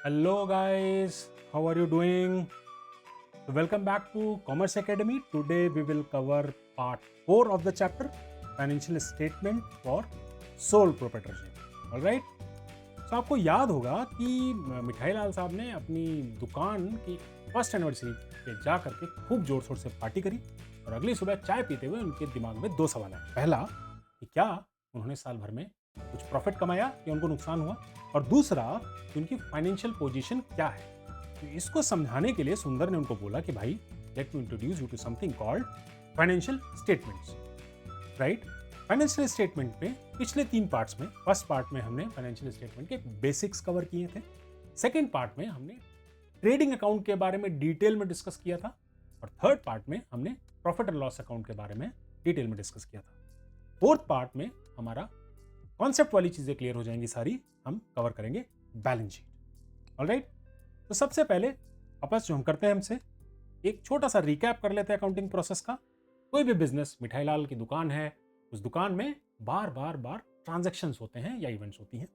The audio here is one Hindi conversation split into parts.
Hello guys, how are you doing? So welcome back to Commerce Academy. Today we will cover part 4 of the chapter Financial Statement for Sole Proprietorship. Alright? So आपको याद होगा कि मिठाई लाल साहब ने अपनी दुकान की फर्स्ट एनिवर्सरी पे जा करके खूब जोर शोर से पार्टी करी और अगली सुबह चाय पीते हुए उनके दिमाग में दो सवाल आए। पहला कि क्या उन्होंने साल भर में कुछ प्रॉफिट कमाया या उनको नुकसान हुआ, और दूसरा कि उनकी फाइनेंशियल पोजीशन क्या है। तो इसको समझाने के लिए सुंदर ने उनको बोला कि भाई let me introduce you to something called financial statements. Right, financial statement में पिछले 3 पार्ट्स में, फर्स्ट पार्ट में हमने फाइनेंशियल स्टेटमेंट के बेसिक्स कवर किए थे, सेकेंड पार्ट में हमने ट्रेडिंग अकाउंट के बारे में डिटेल में डिस्कस किया था, और थर्ड पार्ट में हमने प्रॉफिट एंड लॉस अकाउंट के बारे में डिटेल में डिस्कस किया था। फोर्थ पार्ट में हमारा कॉन्सेप्ट वाली चीजें क्लियर हो जाएंगी, सारी हम कवर करेंगे बैलेंस शीट। ऑलराइट, तो सबसे पहले वापस जो हम करते हैं, हमसे एक छोटा सा रिकैप कर लेते हैं अकाउंटिंग प्रोसेस का। कोई भी बिजनेस, मिठाई लाल की दुकान है, उस दुकान में बार ट्रांजैक्शंस होते हैं या इवेंट्स होती हैं।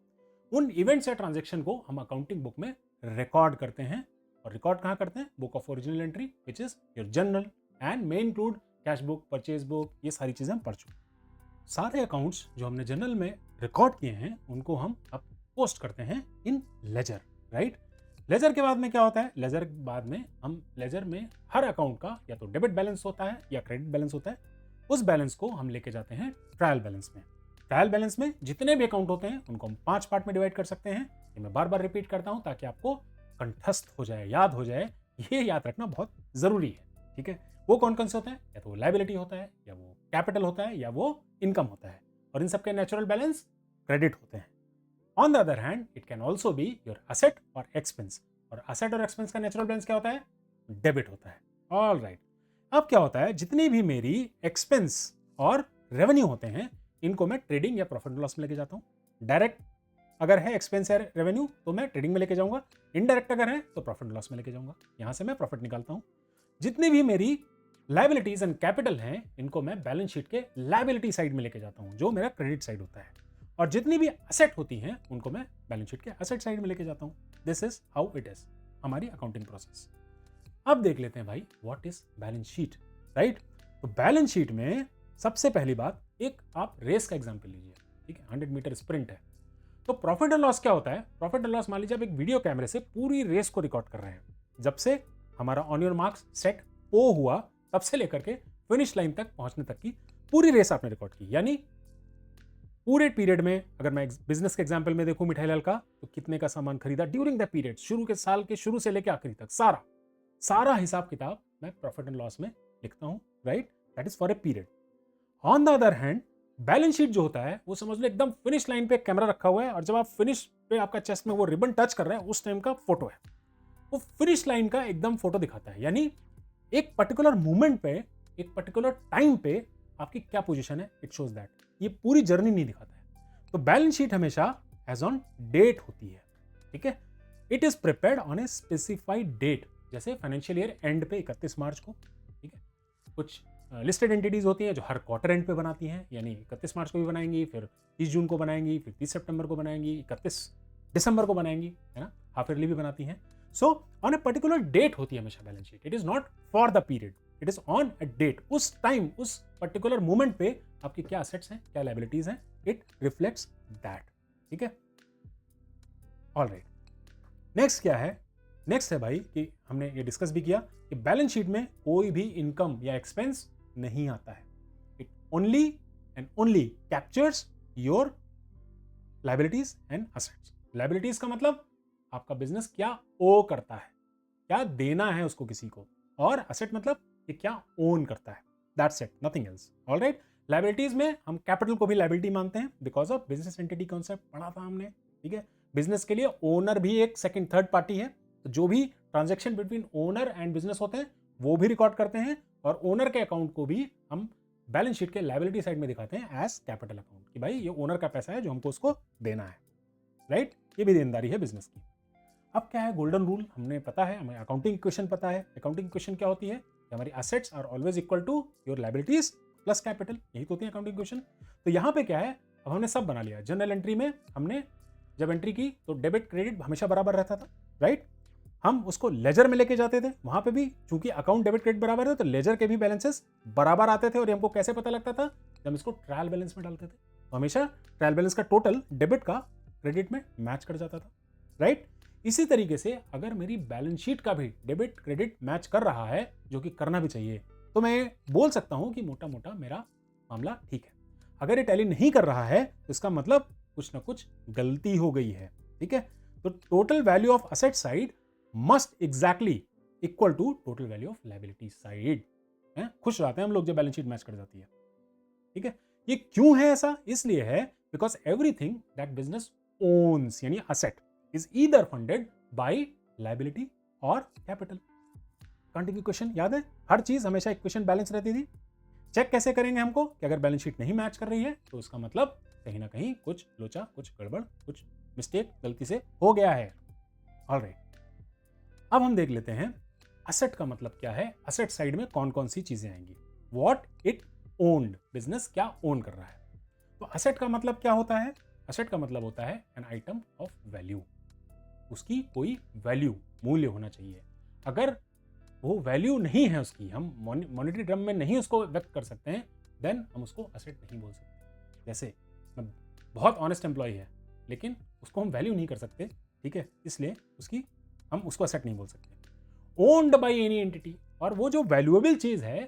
उन इवेंट्स या ट्रांजैक्शन को हम अकाउंटिंग बुक में रिकॉर्ड करते हैं, और रिकॉर्ड कहाँ करते हैं? Book of original entry which is your journal, and may include cash book, purchase book, ये सारी चीजें हम पढ़ चुके हैं। सारे अकाउंट्स जो हमने जर्नल में रिकॉर्ड किए हैं उनको हम अब पोस्ट करते हैं इन लेजर। राइट, लेजर के बाद में क्या होता है? लेजर के बाद में हम लेजर में हर अकाउंट का या तो डेबिट बैलेंस होता है या क्रेडिट बैलेंस होता है, उस बैलेंस को हम लेके जाते हैं ट्रायल बैलेंस में। ट्रायल बैलेंस में जितने भी अकाउंट होते हैं उनको हम 5 पार्ट में डिवाइड कर सकते हैं। ये मैं बार बार रिपीट करता हूं ताकि आपको कंठस्थ हो जाए, याद हो जाए। ये याद रखना बहुत जरूरी है, ठीक है? वो कौन कौन से होते हैं? या तो वो लायबिलिटी होता है, या वो कैपिटल होता है, या वो इनकम होता है, और इन सबके नेचुरल बैलेंस क्रेडिट होते हैं। On the other hand it can also be your asset और एक्सपेंस, और असेट और एक्सपेंस का नेचुरल बैलेंस क्या होता है? डेबिट होता है। ऑल राइट, अब क्या होता है? जितनी भी मेरी एक्सपेंस और रेवेन्यू होते हैं इनको मैं ट्रेडिंग या प्रॉफिट एंड लॉस में लेके जाता हूं। डायरेक्ट अगर है एक्सपेंस या रेवेन्यू तो मैं ट्रेडिंग में लेके जाऊंगा, इनडायरेक्ट अगर है तो प्रॉफिट एंड लॉस में लेके जाऊंगा। यहां से मैं प्रॉफिट निकालता हूं। जितनी भी मेरी लायबिलिटीज एंड कैपिटल हैं इनको मैं बैलेंस शीट के लायबिलिटी साइड में लेके जाता हूं, जो मेरा क्रेडिट साइड होता है, और जितनी भी असेट होती हैं उनको मैं बैलेंस शीट के असेट साइड में लेके जाता हूं। This is how it is हमारी अकाउंटिंग प्रोसेस। अब देख लेते हैं भाई what is balance sheet. Right, तो बैलेंस शीट में सबसे पहली बात, एक आप रेस का एग्जांपल लीजिए, ठीक है? 100 मीटर स्प्रिंट है, तो प्रॉफिट एंड लॉस क्या होता है? प्रॉफिट एंड लॉस मान लीजिए आप एक वीडियो कैमरे से पूरी रेस को रिकॉर्ड कर रहे हैं, जब से हमारा ऑन योर मार्क्स सेट ओ हुआ तब से लेकर के फिनिश लाइन तक पहुंचने तक की पूरी रेस आपने रिकॉर्ड की। यानी पूरे पीरियड में, अगर मैं बिजनेस के एग्जांपल में देखूं मिठाई लाल का, तो कितने का सामान खरीदा ड्यूरिंग द पीरियड, शुरू के साल के शुरू से लेकर आखिरी तक सारा हिसाब किताब मैं प्रॉफिट एंड लॉस में लिखता हूं। Right, that is for a period. On the other hand balance sheet जो होता है वो समझ लो एकदम फिनिश लाइन पे कैमरा रखा हुआ है, और जब आप फिनिश पे आपका चेस्ट में वो रिबन टच कर रहे हैं उस टाइम का फोटो है, वो फिनिश लाइन का एकदम फोटो दिखाता है। यानी एक पर्टिकुलर मूवमेंट पे, एक पर्टिकुलर टाइम पे आपकी क्या पोजीशन है, इट शोज दैट। ये पूरी जर्नी नहीं दिखाता है। तो बैलेंस शीट हमेशा एज ऑन डेट होती है, ठीक है? It is prepared on a specified date, जैसे फाइनेंशियल ईयर एंड पे 31 मार्च को, ठीक है? कुछ लिस्टेड एंटिटीज होती हैं जो हर क्वार्टर एंड पे बनाती हैं, यानी 31 मार्च को भी बनाएंगी, फिर 30 जून को बनाएंगी, फिर 30 सितंबर को बनाएंगी, 31 दिसंबर को बनाएंगी, है ना? हाफ ईयरली भी बनाती हैं। So on a particular date होती है हमेशा balance sheet. It is not for the period, it is on a date. उस टाइम, उस पर्टिकुलर मोमेंट पे आपकी क्या असेट्स हैं, क्या लायबिलिटीज हैं, इट रिफ्लेक्ट्स दैट, ठीक है? ऑल राइट, नेक्स्ट क्या है? नेक्स्ट है भाई कि हमने ये डिस्कस भी किया कि बैलेंस शीट में कोई भी इनकम या एक्सपेंस नहीं आता है। It only and only captures your liabilities and assets. Liabilities का मतलब आपका बिजनेस क्या ओ करता है, क्या देना है उसको किसी को, और असेट मतलब ये क्या ओन करता है। That's it, nothing else. Alright, liabilities में हम कैपिटल को भी लायबिलिटी मानते हैं because of business entity concept पढ़ा था हमने, ठीक है? बिजनेस के लिए ओनर भी एक सेकंड थर्ड पार्टी है, तो जो भी transaction between owner and business होते हैं वो भी रिकॉर्ड करते हैं, और ओनर के अकाउंट को भी हम बैलेंस शीट के लायबिलिटी साइड में दिखाते हैं एज कैपिटल अकाउंट, कि भाई ये ओनर का पैसा है जो हमको उसको देना है। राइट, ये भी देनदारी है बिजनेस की। अब क्या है गोल्डन रूल? हमने पता है, हमें अकाउंटिंग इक्वेशन पता है। अकाउंटिंग इक्वेशन क्या होती है? हमारी assets are always equal to your liabilities plus capital, यही तो होती है अकाउंटिंग इक्वेशन। तो यहाँ पे क्या है, अब हमने सब बना लिया। जनरल एंट्री में हमने जब एंट्री की तो डेबिट क्रेडिट हमेशा बराबर रहता था, राइट। हम उसको लेजर में लेके जाते थे, वहां पे भी चूंकि अकाउंट डेबिट क्रेडिट बराबर है तो लेजर के भी बैलेंसेस बराबर आते थे। और हमको कैसे पता लगता था? जब इसको ट्रायल बैलेंस में डालते थे तो हमेशा ट्रायल बैलेंस का टोटल डेबिट का क्रेडिट में मैच कर जाता था, राइट। इसी तरीके से अगर मेरी बैलेंस शीट का भी डेबिट क्रेडिट मैच कर रहा है, जो कि करना भी चाहिए, तो मैं बोल सकता हूं कि मोटा मोटा मेरा मामला ठीक है। अगर ये टैली नहीं कर रहा है तो इसका मतलब कुछ ना कुछ गलती हो गई है, ठीक है। तो total value of asset side must exactly equal to total value of liability side. खुश रहते हैं हम लोग जब बैलेंस शीट मैच कर जाती है, ठीक है। ये क्यों है ऐसा? इसलिए है because everything that business owns यानी asset is either funded by liability और कैपिटल। कंटिन्यू क्वेश्चन याद है? हर चीज हमेशा इक्वेशन बैलेंस रहती थी। चेक कैसे करेंगे हमको कि अगर बैलेंस शीट नहीं मैच कर रही है तो उसका मतलब कहीं ना कहीं कुछ लोचा, कुछ गड़बड़, कुछ मिस्टेक गलती से हो गया है। ऑलराइट, अब हम देख लेते हैं असेट का मतलब क्या है, असेट साइड में कौन कौन सी चीजें आएंगी। व्हाट इट ओन्ड, बिजनेस क्या ओन कर रहा है। तो असेट का मतलब क्या होता है? असेट का मतलब होता है एन आइटम ऑफ वैल्यू, उसकी कोई वैल्यू, मूल्य होना चाहिए। अगर वो वैल्यू नहीं है उसकी, हम मॉनेटरी टर्म में नहीं उसको व्यक्त कर सकते हैं, देन हम उसको असेट नहीं बोल सकते। जैसे बहुत ऑनेस्ट एम्प्लॉय है लेकिन उसको हम वैल्यू नहीं कर सकते, ठीक है, इसलिए हम उसको असेट नहीं बोल सकते। ओन्ड बाय एनी एंटिटी, और वो जो वैल्यूएबल चीज है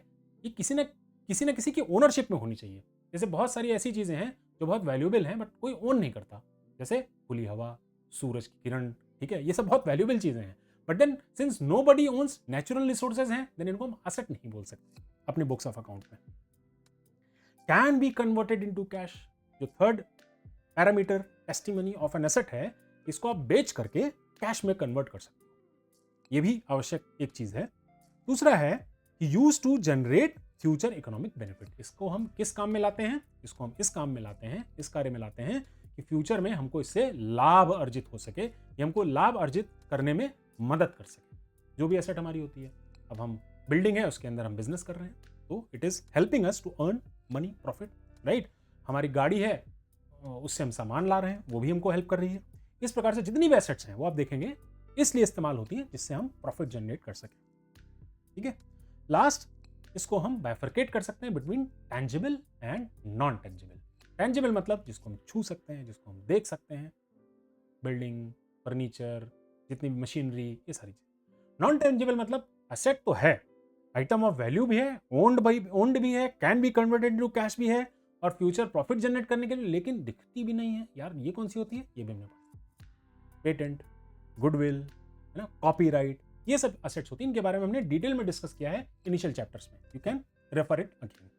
ये किसी न किसी की ओनरशिप में होनी चाहिए। जैसे बहुत सारी ऐसी चीजें हैं जो बहुत वैल्यूएबल हैं बट कोई ओन नहीं करता, जैसे खुली हवा, सूरज की किरण, ठीक है, ये सब बहुत वैल्यूएबल चीजें हैं। But then since nobody owns natural resources हैं, देन इनको हम असेट नहीं बोल सकते अपने बुक्स ऑफ अकाउंट में। Can be converted into cash, जो third parameter testimony of an asset है, इसको आप बेच करके कैश में कन्वर्ट कर सकते हो, ये भी आवश्यक एक चीज है। दूसरा है कि use to generate future economic benefit, इसको हम किस काम में लाते हैं? इसको हम इस काम में लाते हैं, इस कार्य में लाते हैं कि फ्यूचर में हमको इससे लाभ अर्जित हो सके, ये हमको लाभ अर्जित करने में मदद कर सके, जो भी एसेट हमारी होती है। अब हम बिल्डिंग है उसके अंदर हम बिजनेस कर रहे हैं तो it is helping us to earn money, profit, right. हमारी गाड़ी है उससे हम सामान ला रहे हैं, वो भी हमको हेल्प कर रही है। इस प्रकार से जितनी भी एसेट्स हैं वो आप देखेंगे इसलिए इस्तेमाल होती है जिससे हम प्रॉफिट जनरेट कर सकें, ठीक है। लास्ट, इसको हम बाइफरकेट कर सकते हैं between tangible and non tangible. Tangible मतलब जिसको हम छू सकते हैं, जिसको हम देख सकते हैं, बिल्डिंग, फर्नीचर, जितनी भी मशीनरी, ये सारी चीज। नॉन टेंजिबल मतलब एसेट तो है, आइटम ऑफ वैल्यू भी है, ओन्ड भी है, can be converted into cash भी है और फ्यूचर प्रॉफिट जनरेट करने के लिए, लेकिन दिखती भी नहीं है। यार ये कौन सी होती है? ये भी हमने पढ़ा, पेटेंट, गुडविल, है ना, कॉपीराइट, ये सब असेट्स होती हैं। इनके बारे में हमने डिटेल में डिस्कस किया है इनिशियल चैप्टर्स में, you can refer it again,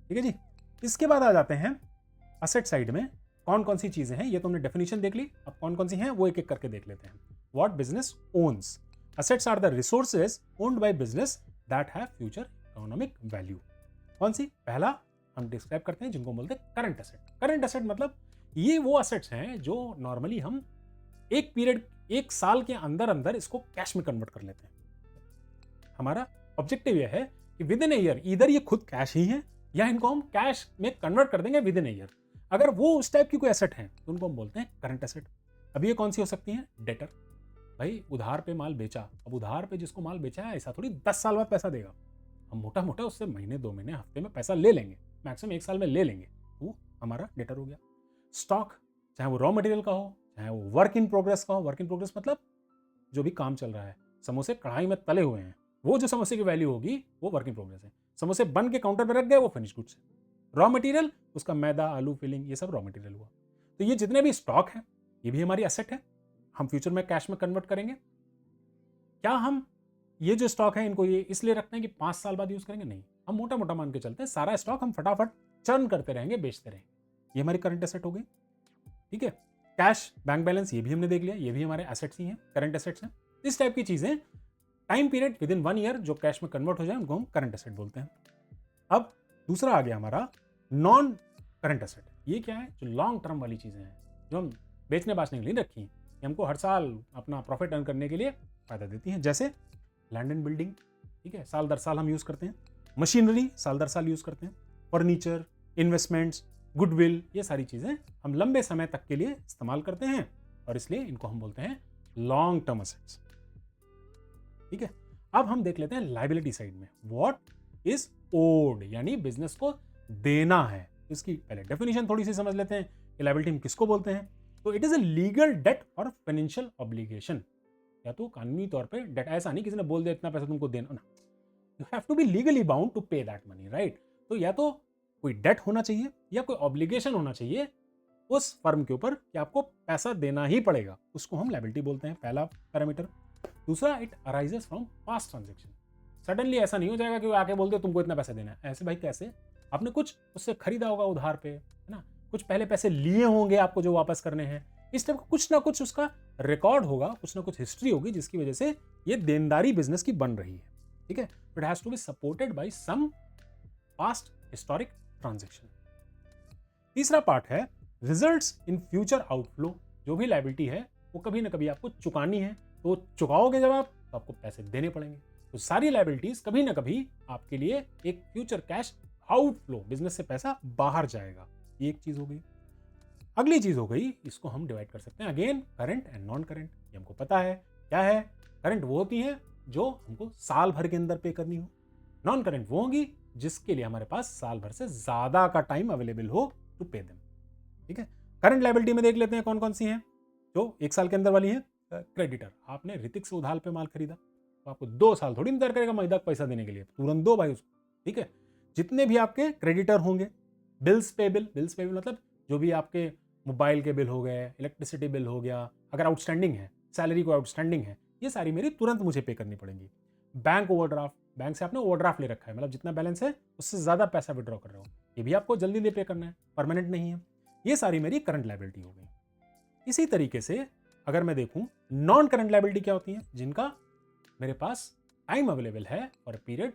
ठीक है जी। इसके बाद आ जाते हैं असेट साइड में कौन कौन सी चीजें हैं। ये तो हमने डेफिनेशन देख ली, अब कौन कौन सी हैं वो एक एक करके देख लेते हैं। What business owns, assets are the resources owned by business that have future economic value. कौन सी? पहला हम डिस्क्राइब करते हैं जिनको बोलते हैं करंट एसेट। करंट एसेट मतलब ये वो असेट्स हैं जो नॉर्मली हम एक पीरियड, एक साल के अंदर अंदर इसको कैश में कन्वर्ट कर लेते हैं। हमारा ऑब्जेक्टिव यह है कि विद इन ए ईयर इधर ये खुद कैश ही है या इनको हम कैश में कन्वर्ट कर देंगे विद इन ए ईयर। अगर वो उस टाइप की कोई एसेट है तो उनको हम बोलते हैं करंट एसेट। अब ये कौन सी हो सकती है? डेटर, भाई उधार पे माल बेचा, अब उधार पे जिसको माल बेचा है ऐसा थोड़ी 10 साल बाद पैसा देगा, हम मोटा मोटा उससे महीने, 2 महीने, हफ्ते में पैसा ले लेंगे, मैक्सिमम 1 साल में ले लेंगे, वो हमारा डेटर हो गया। स्टॉक, चाहे वो रॉ मटेरियल का हो, चाहे वो वर्क इन प्रोग्रेस का हो। वर्क इन प्रोग्रेस मतलब जो भी काम चल रहा है, समोसे कढ़ाई में तले हुए हैं, वो जो समोसे की वैल्यू होगी वो वर्क इन प्रोग्रेस है। समोसे बन के काउंटर पर रख गए, वो फिनिश गुड्स है। रॉ मटेरियल, उसका मैदा, आलू, फिलिंग, ये सब रॉ मटेरियल हुआ। तो ये जितने भी स्टॉक है ये भी हमारी एसेट है, हम फ्यूचर में कैश में कन्वर्ट करेंगे। क्या हम ये जो स्टॉक है इनको ये इसलिए रखते हैं कि 5 साल बाद यूज करेंगे? नहीं, हम मोटा मोटा मान के चलते हैं सारा स्टॉक हम फटाफट चर्न करते रहेंगे, बेचते रहेंगे, ये हमारी करंट एसेट हो गई, ठीक है। कैश, बैंक बैलेंस, ये भी हमने देख लिया, ये भी हमारे एसेट्स ही हैं, करंट एसेट्स हैं। इस टाइप की चीजें time period with in 1 year जो कैश में कन्वर्ट हो जाए उनको हम करंट एसेट बोलते हैं। अब दूसरा आ गया हमारा नॉन करंट एसेट। ये क्या है? जो लॉन्ग टर्म वाली चीजें हैं, जो हम बेचने बाचने के लिए रखी हैं, हमको हर साल अपना प्रॉफिट अर्न करने के लिए फायदा देती हैं। जैसे लैंड एंड बिल्डिंग, ठीक है, साल दर साल हम यूज करते हैं। मशीनरी साल दर साल यूज करते हैं। फर्नीचर, इन्वेस्टमेंट्स, गुडविल, ये सारी चीजें हम लंबे समय तक के लिए इस्तेमाल करते हैं और इसलिए इनको हम बोलते हैं लॉन्ग टर्म असेट्स। ठीक है, अब हम देख लेते हैं लायबिलिटी साइड में व्हाट इज ओड, यानी बिजनेस को देना है। इसकी पहले डेफिनेशन थोड़ी सी समझ लेते हैं कि लायबिलिटी हम किसको बोलते हैं। तो it is a legal debt और फाइनेंशियल ऑब्लिगेशन, या तो कानूनी तौर पे डेट, ऐसा नहीं किसी ने बोल दिया इतना पैसा तुमको देना ना, you have to be legally bound to pay that money, right. तो या तो कोई डेट होना चाहिए या कोई ऑब्लिगेशन होना चाहिए उस फर्म के ऊपर कि आपको पैसा देना ही पड़ेगा, उसको हम लायबिलिटी बोलते हैं, पहला पैरामीटर। दूसरा, it arises from past transaction. Suddenly ऐसा नहीं हो जाएगा कि वो आके बोलते तुमको इतना पैसा देना है। ऐसे भाई कैसे, आपने कुछ उससे खरीदा होगा उधार पे, है ना, कुछ पहले पैसे लिए होंगे आपको जो वापस करने हैं, इस टाइप का कुछ ना कुछ उसका रिकॉर्ड होगा, कुछ ना कुछ हिस्ट्री होगी जिसकी वजह से ये देनदारी बिजनेस की बन रही है। ठीक है, it has to be supported by some past historic transaction. तीसरा पार्ट है रिजल्ट्स इन फ्यूचर आउटफ्लो। जो भी लायबिलिटी है वो कभी ना कभी आपको चुकानी है, तो चुकाओगे जब आप तो आपको पैसे देने पड़ेंगे। तो सारी लायबिलिटीज कभी ना कभी आपके लिए एक फ्यूचर कैश आउटफ्लो, बिजनेस से पैसा बाहर जाएगा, ये एक चीज हो गई। अगली चीज हो गई, इसको हम डिवाइड कर सकते हैं again current and non current. ये हमको पता है क्या है। करंट वो होती है जो हमको साल भर के अंदर पे करनी हो, नॉन करंट वो होगी जिसके लिए हमारे पास साल भर से ज्यादा का टाइम अवेलेबल हो टू पे देम। ठीक है, करंट लायबिलिटी में देख लेते हैं कौन कौन सी हैं। जो एक साल के अंदर वाली है, क्रेडिटर, आपने ऋतिक से उधार पे माल खरीदा तो आपको 2 साल थोड़ी इंतजार करेगा महीदा पैसा देने के लिए, तुरंत दो भाई उसको। ठीक है, जितने भी आपके क्रेडिटर होंगे, बिल्स पेबल, बिल्स पेबल मतलब जो भी आपके मोबाइल के बिल हो गए, इलेक्ट्रिसिटी बिल हो गया, अगर आउटस्टैंडिंग है, सैलरी को आउटस्टैंडिंग है, ये सारी मेरी तुरंत मुझे पे करनी पड़ेंगी। बैंक ओवरड्राफ्ट, बैंक से आपने ओवरड्राफ्ट ले रखा है, मतलब जितना बैलेंस है उससे ज्यादा पैसा विड्रॉ कर रहे हो, ये भी आपको जल्दी दे पे करना है, परमानेंट नहीं है। ये सारी मेरी करंट लायबिलिटी हो गई। इसी तरीके से अगर मैं देखूं नॉन करंट लायबिलिटी क्या होती है, जिनका मेरे पास टाइम अवेलेबल है for a period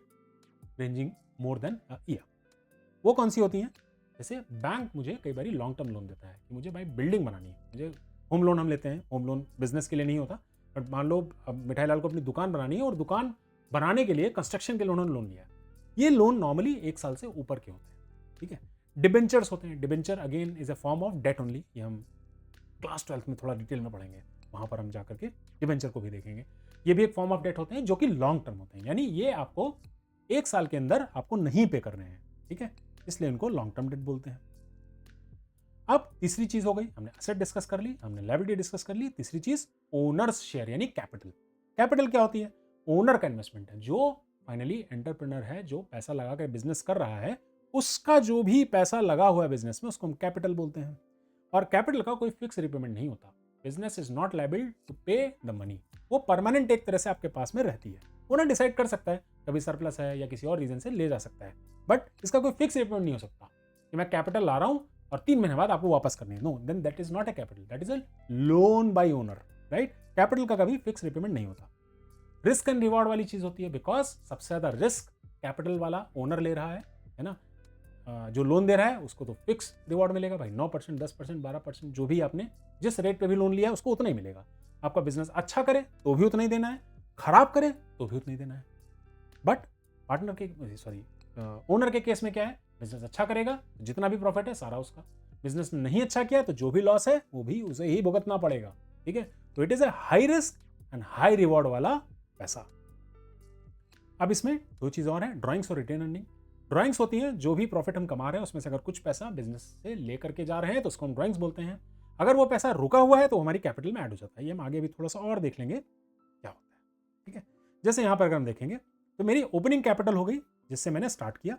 ranging more than a year, वो कौन सी होती हैं। जैसे बैंक मुझे कई बार लॉन्ग टर्म लोन देता है कि मुझे भाई बिल्डिंग बनानी है, मुझे होम लोन हम लेते हैं, होम लोन बिजनेस के लिए नहीं होता, बट मान लो अब मिठाई लाल को अपनी दुकान बनानी है और दुकान बनाने के लिए कंस्ट्रक्शन के लिए उन्होंने लोन लिया है। ये लोन नॉर्मली 1 साल से ऊपर के होते हैं। ठीक है, डिबेंचर्स होते हैं, debenture again is a form of debt only, ये हम क्लास 12th में थोड़ा डिटेल में पढ़ेंगे, वहां पर हम जाकर के डिबेंचर को भी देखेंगे। ये भी एक फॉर्म ऑफ डेट होते हैं जो कि लॉन्ग टर्म होते हैं, यानी ये आपको 1 साल के अंदर आपको नहीं पे करने हैं। ठीक है, इसलिए इनको लॉन्ग टर्म डेट बोलते हैं। अब तीसरी चीज हो गई, हमने एसेट डिस्कस कर ली, हमने लायबिलिटी डिस्कस कर ली। तीसरी चीज ओनर्स शेयर यानी कैपिटल। कैपिटल क्या होती है, ओनर का इन्वेस्टमेंट है, जो फाइनली एंटरप्रेन्योर है, जो पैसा लगा कर बिजनेस कर रहा है, उसका जो भी पैसा लगा हुआ है बिजनेस में उसको हम कैपिटल बोलते हैं। और कैपिटल का कोई फिक्स रिपेमेंट नहीं होता, business is not liable to pay the money, वो परमानेंट एक तरह से आपके पास में रहती है। ओनर डिसाइड कर सकता है कभी सरप्लस है या किसी और रीजन से ले जा सकता है, बट इसका कोई फिक्स रिपेमेंट नहीं हो सकता कि मैं कैपिटल ला रहा हूं और 3 महीने बाद आपको वापस करनी है। No, then that is not a capital, that is a loan by owner, right. Capital का कभी फिक्स रिपेमेंट नहीं होता। रिस्क एंड रिवॉर्ड वाली चीज होती है, बिकॉज सबसे ज्यादा रिस्क कैपिटल वाला ओनर ले रहा है ना। जो लोन दे रहा है उसको तो फिक्स रिवॉर्ड मिलेगा भाई, 9%, 10%, 12%, जो भी आपने जिस रेट पे भी लोन लिया है उसको उतना ही मिलेगा। आपका बिजनेस अच्छा करे तो भी उतना ही देना है, खराब करे तो भी उतना ही देना है। बट पार्टनर के ओनर के केस में क्या है, बिजनेस अच्छा करेगा तो जितना भी प्रॉफिट है सारा उसका, बिजनेस ने नहीं अच्छा किया तो जो भी लॉस है वो भी उसे ही भुगतना पड़ेगा। ठीक है, तो it is a high risk and high reward वाला पैसा। अब इसमें 2 चीज और है, ड्रॉइंग्स और रिटेन अर्निंग। ड्रॉइंग्स होती हैं जो भी प्रॉफिट हम कमा रहे हैं उसमें से अगर कुछ पैसा बिजनेस से लेकर के जा रहे हैं तो उसको हम ड्रॉइंग्स बोलते हैं। अगर वो पैसा रुका हुआ है तो हमारी कैपिटल में ऐड हो जाता है। ये हम आगे भी थोड़ा सा और देख लेंगे क्या होता है। ठीक है, जैसे यहाँ पर अगर हम देखेंगे तो मेरी ओपनिंग कैपिटल हो गई जिससे मैंने स्टार्ट किया,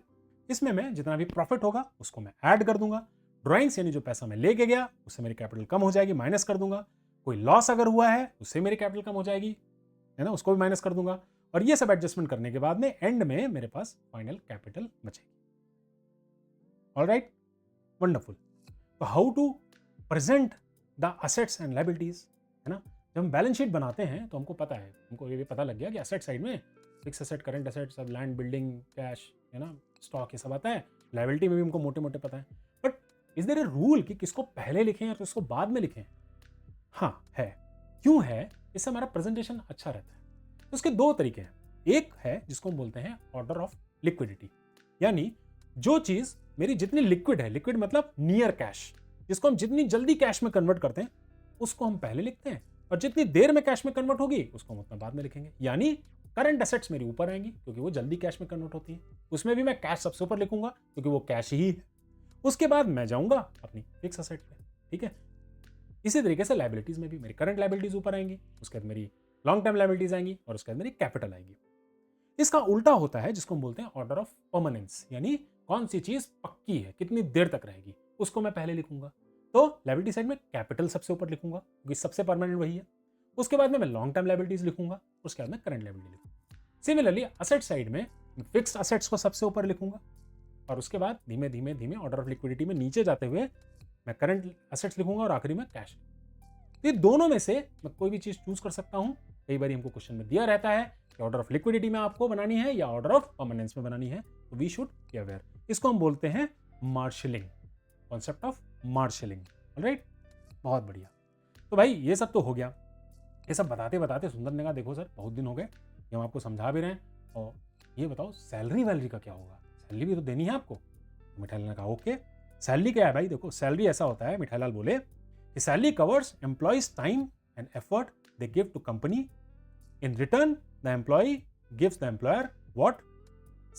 इसमें मैं जितना भी प्रॉफिट होगा उसको मैं ऐड कर दूंगा। ड्रॉइंग्स यानी जो पैसा मैं लेके गया उससे मेरी कैपिटल कम हो जाएगी, माइनस कर दूंगा। कोई लॉस अगर हुआ है उससे मेरी कैपिटल कम हो जाएगी, है ना, उसको भी माइनस कर दूंगा। और ये सब एडजस्टमेंट करने के बाद में एंड में मेरे पास फाइनल कैपिटल बचेगी। Alright, wonderful. तो how to present the assets and liabilities, है ना। जब हम बैलेंस शीट बनाते हैं तो हमको पता है, हमको ये भी पता लग गया कि असेट साइड में फिक्स असेट, करंट असेट, सब लैंड, बिल्डिंग, कैश, है ना, स्टॉक, ये सब आता है। लायबिलिटी में भी हमको मोटे मोटे पता है। But is there a rule कि किसको पहले लिखें या किसको बाद में लिखें? हाँ है। क्यों है? इससे हमारा प्रेजेंटेशन अच्छा रहता है। तो उसके 2 तरीके हैं। एक है जिसको हम बोलते हैं ऑर्डर ऑफ लिक्विडिटी, यानी जो चीज मेरी जितनी लिक्विड है, लिक्विड मतलब नियर कैश, जिसको हम जितनी जल्दी कैश में कन्वर्ट करते हैं उसको हम पहले लिखते हैं, और जितनी देर में कैश में कन्वर्ट होगी उसको हम उतना बाद में लिखेंगे। यानी करंट एसेट्स मेरी ऊपर आएंगी क्योंकि वो जल्दी कैश में कन्वर्ट होती है, उसमें भी मैं कैश सबसे ऊपर लिखूंगा क्योंकि वो कैश ही है। उसके बाद मैं जाऊंगा अपनी फिक्स असेट पे, ठीक है। इसी तरीके से लाइबिलिटीज में भी मेरी करंट लाइबिलिटीज ऊपर आएंगी, उसके बाद मेरी लॉन्ग टर्म लाइबिलिटीज आएंगी, और उसके बाद मेरी कैपिटल आएगी। इसका उल्टा होता है जिसको हम बोलते हैं ऑर्डर ऑफ परमानेंस, यानी कौन सी चीज पक्की है, कितनी देर तक रहेगी, उसको मैं पहले लिखूंगा। तो लाइबिलिटी साइड में कैपिटल सबसे ऊपर लिखूंगा क्योंकि सबसे परमानेंट वही है। उसके बाद में मैं लॉन्ग टर्म लाइबिलिटीज लिखूंगा, उसके बाद में करंट लाइबिलिटी लिखूंगा। सिमिलरली असेट साइड में फिक्स्ड असेट्स को सबसे ऊपर लिखूंगा, और उसके बाद धीमे धीमे धीमे ऑर्डर ऑफ लिक्विडिटी में नीचे जाते हुए मैं करंट असेट्स लिखूंगा और आखिरी में कैश। ये दोनों में से मैं कोई भी चीज चूज कर सकता हूं। कई बार हमको क्वेश्चन में दिया रहता है कि ऑर्डर ऑफ लिक्विडिटी में आपको बनानी है या ऑर्डर ऑफ परमानेंस में बनानी है, तो वी शुड बी अवेयर। इसको हम बोलते हैं marshalling, concept of marshalling. Alright, बहुत बढ़िया। तो भाई ये सब तो हो गया। ये सब बताते बताते सुंदर ने कहा देखो सर बहुत दिन हो गए, ये हम आपको समझा भी रहे हैं, और ये बताओ सैलरी वैलरी का क्या होगा, सैलरी भी तो देनी है आपको। मिठाईलाल ने कहा ओके, सैलरी क्या है भाई, देखो सैलरी ऐसा होता है, मिठाईलाल बोले कि salary covers employees time and effort they give to company. In return, the employee gives the employer what?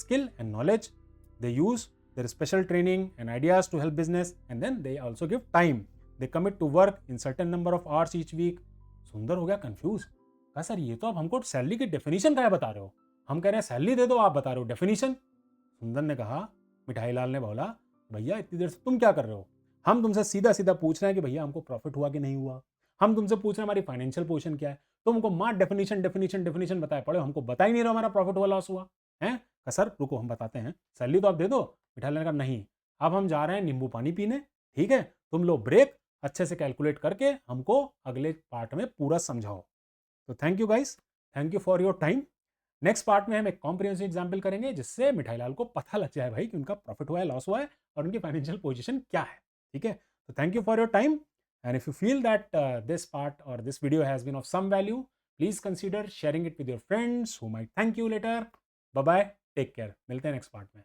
Skill and knowledge. They use their special training and ideas to help business, and then they also give time. They commit to work in certain number of hours each week. सुंदर हो गया कंफ्यूज, कहा सर ये तो आप हमको सैलरी की डेफिनेशन क्या बता रहे हो, हम कह रहे हैं सैलरी दे दो, आप बता रहे हो डेफिनेशन। सुंदर ने कहा, मिठाईलाल ने बोला भैया इतनी देर से तुम क्या कर रहे हो, हम तुमसे सीधा सीधा पूछ रहे हैं कि भैया हमको प्रॉफिट हुआ कि नहीं हुआ, हम तुमसे पूछ रहे हैं हमारी फाइनेंशियल पोजीशन क्या है, तुमको मां डेफिनेशन डेफिनेशन डेफिनेशन बताए पड़े, हमको बता ही नहीं रहा हमारा प्रॉफिट हुआ लॉस हुआ है। सर रुको हम बताते हैं, सैलरी तो आप दे दो। मिठाईलाल ने कहा नहीं, अब हम जा रहे हैं नींबू पानी पीने, ठीक है, तुम लो ब्रेक, अच्छे से कैलकुलेट करके हमको अगले पार्ट में पूरा समझाओ। तो thank you guys, thank you for your time. Next part में हम एक कॉम्प्रिहेंसिव एग्जाम्पल करेंगे जिससे मिठाईलाल को पता लग जाए भाई कि उनका प्रॉफिट हुआ है लॉस हुआ है और उनकी फाइनेंशियल पोजीशन क्या है, ठीक है। तो thank you for your time, and if you feel that this part or this video has been of some value, please consider sharing it with your friends who might thank you later. Bye bye, take care, मिलते हैं नेक्स्ट पार्ट में।